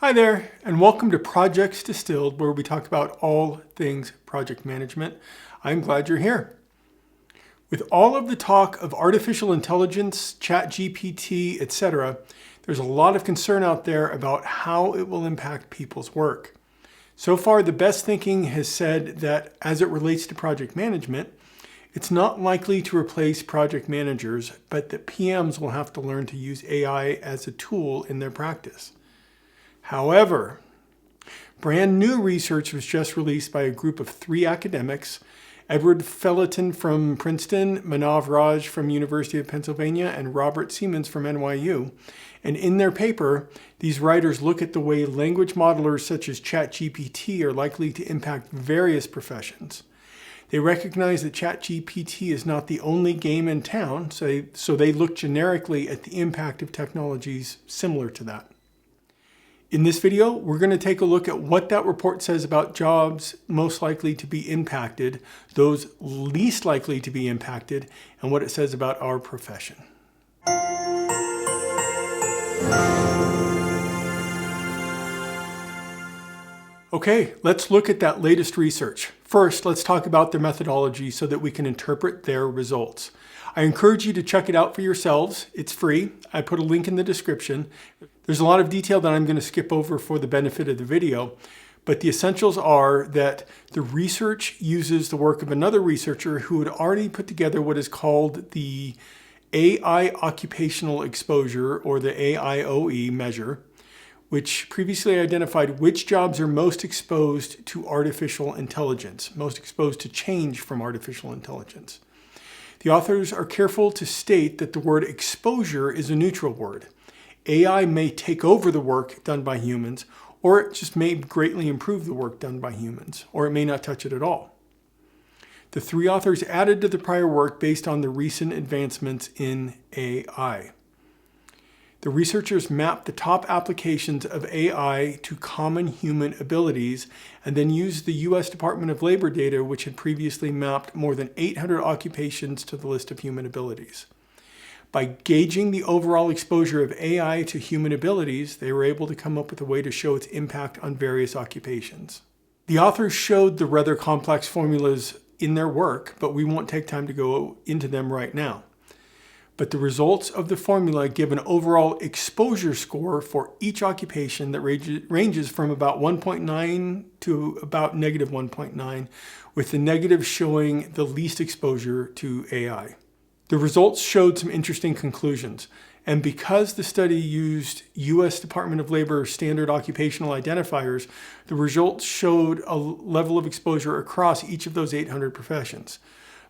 Hi there, and welcome to Projects Distilled, where we talk about all things project management. I'm glad you're here. With all of the talk of artificial intelligence, ChatGPT, etc., there's a lot of concern out there about how it will impact people's work. So far, the best thinking has said that as it relates to project management, it's not likely to replace project managers, but that PMs will have to learn to use AI as a tool in their practice. However, brand new research was just released by a group of 3 academics, Edward Felletin from Princeton, Manav Raj from University of Pennsylvania, and Robert Siemens from NYU. And in their paper, these writers look at the way language modelers such as ChatGPT are likely to impact various professions. They recognize that ChatGPT is not the only game in town, so they look generically at the impact of technologies similar to that. In this video, we're going to take a look at what that report says about jobs most likely to be impacted, those least likely to be impacted, and what it says about our profession. Okay, let's look at that latest research. First, let's talk about their methodology so that we can interpret their results. I encourage you to check it out for yourselves. It's free. I put a link in the description. There's a lot of detail that I'm going to skip over for the benefit of the video, but the essentials are that the research uses the work of another researcher who had already put together what is called the AI occupational exposure, or the AIOE measure, which previously identified which jobs are most exposed to artificial intelligence, most exposed to change from artificial intelligence. The authors are careful to state that the word exposure is a neutral word. AI may take over the work done by humans, or it just may greatly improve the work done by humans, or it may not touch it at all. The 3 authors added to the prior work based on the recent advancements in AI. The researchers mapped the top applications of AI to common human abilities and then used the U.S. Department of Labor data, which had previously mapped more than 800 occupations to the list of human abilities. By gauging the overall exposure of AI to human abilities, they were able to come up with a way to show its impact on various occupations. The authors showed the rather complex formulas in their work, but we won't take time to go into them right now. But the results of the formula give an overall exposure score for each occupation that ranges from about 1.9 to about negative 1.9, with the negative showing the least exposure to AI. The results showed some interesting conclusions, and because the study used U.S. Department of Labor standard occupational identifiers, the results showed a level of exposure across each of those 800 professions.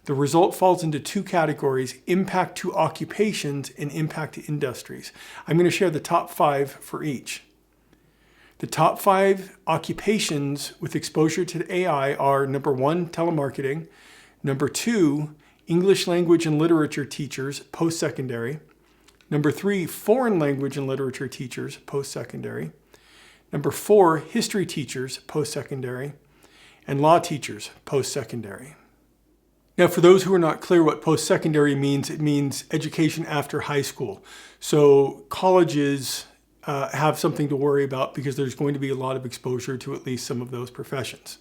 The result falls into 2 categories: impact to occupations and impact to industries. I'm going to share the top 5 for each. The top 5 occupations with exposure to AI are: number 1, telemarketing; number 2, English language and literature teachers, post-secondary; number 3, foreign language and literature teachers, post-secondary; number 4, history teachers, post-secondary; and law teachers, post-secondary. Now, for those who are not clear what post-secondary means, it means education after high school. So colleges have something to worry about because there's going to be a lot of exposure to at least some of those professions.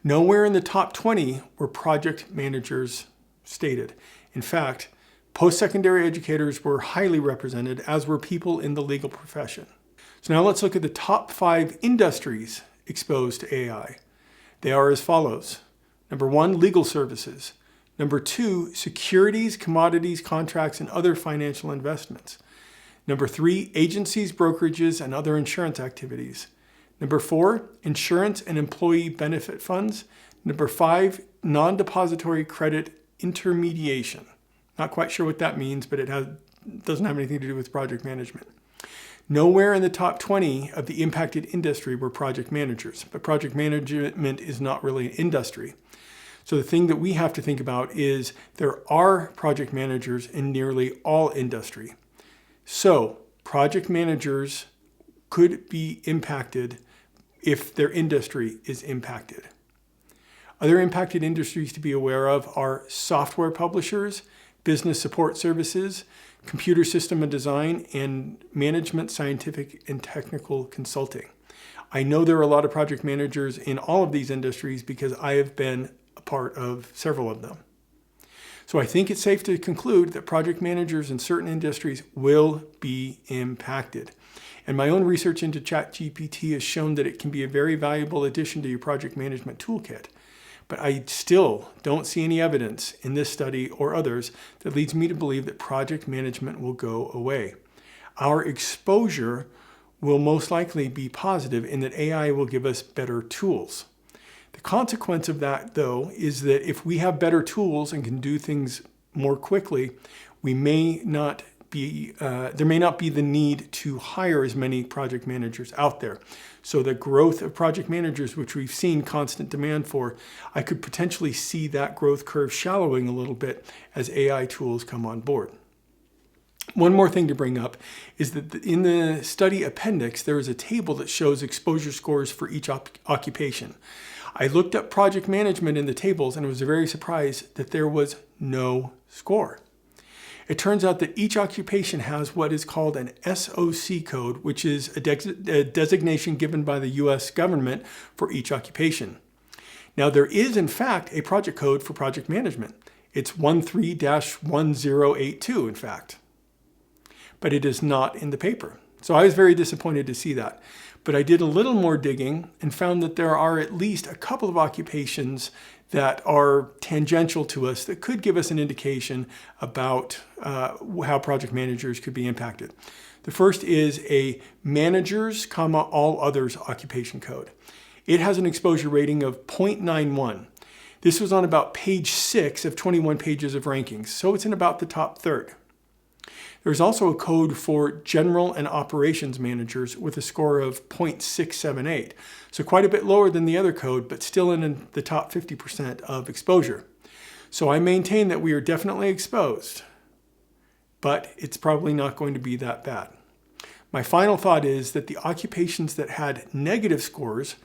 Nowhere in the top 20 were project managers stated. In fact, post-secondary educators were highly represented, as were people in the legal profession. So now let's look at the top 5 industries exposed to AI. They are as follows. Number 1, legal services. Number 2, securities, commodities, contracts, and other financial investments. Number 3, agencies, brokerages, and other insurance activities. Number 4, insurance and employee benefit funds. Number 5, non-depository credit intermediation. Not quite sure what that means, but it doesn't have anything to do with project management. Nowhere in the top 20 of the impacted industry were project managers, but project management is not really an industry. So the thing that we have to think about is there are project managers in nearly all industry. So project managers could be impacted if their industry is impacted. Other impacted industries to be aware of are software publishers, business support services, computer system and design, and management, scientific, and technical consulting. I know there are a lot of project managers in all of these industries because I have been a part of several of them. So I think it's safe to conclude that project managers in certain industries will be impacted. And my own research into ChatGPT has shown that it can be a very valuable addition to your project management toolkit. But I still don't see any evidence in this study or others that leads me to believe that project management will go away. Our exposure will most likely be positive in that AI will give us better tools. The consequence of that, though, is that if we have better tools and can do things more quickly, there may not be the need to hire as many project managers out there. So the growth of project managers, which we've seen constant demand for, I could potentially see that growth curve shallowing a little bit as AI tools come on board. One more thing to bring up is that in the study appendix, there is a table that shows exposure scores for each occupation. I looked up project management in the tables and was very surprised that there was no score. It turns out that each occupation has what is called an SOC code, which is a designation given by the US government for each occupation. Now, there is, in fact, a project code for project management. It's 13-1082, in fact. But it is not in the paper. So I was very disappointed to see that. But I did a little more digging and found that there are at least a couple of occupations that are tangential to us that could give us an indication about how project managers could be impacted. The first is a managers, all others occupation code. It has an exposure rating of 0.91. This was on about page 6 of 21 pages of rankings, so it's in about the top third. There's also a code for general and operations managers with a score of 0.678. So quite a bit lower than the other code, but still in the top 50% of exposure. So I maintain that we are definitely exposed, but it's probably not going to be that bad. My final thought is that the occupations that had negative scores,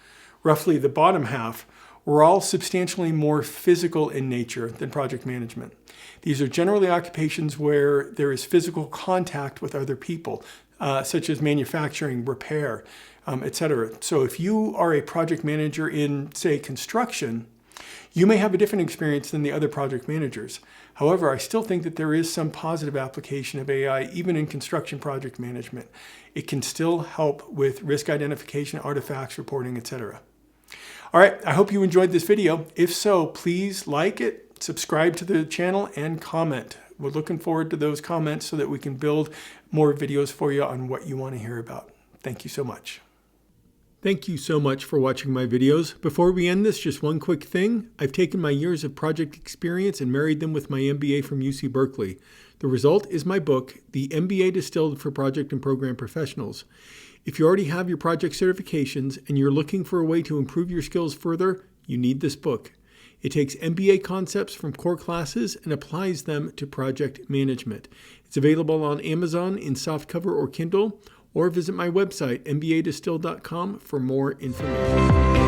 roughly the bottom half, were all substantially more physical in nature than project management. These are generally occupations where there is physical contact with other people, such as manufacturing, repair, etc. So if you are a project manager in, say, construction, you may have a different experience than the other project managers. However, I still think that there is some positive application of AI, even in construction project management. It can still help with risk identification, artifacts, reporting, etc. All right, I hope you enjoyed this video. If so, please like it, subscribe to the channel, and comment. We're looking forward to those comments so that we can build more videos for you on what you want to hear about. Thank you so much. Thank you so much for watching my videos. Before we end this, just one quick thing. I've taken my years of project experience and married them with my MBA from UC Berkeley. The result is my book, The MBA Distilled for Project and Program Professionals. If you already have your project certifications and you're looking for a way to improve your skills further, you need this book. It takes MBA concepts from core classes and applies them to project management. It's available on Amazon in softcover or Kindle, or visit my website, mbadistilled.com, for more information.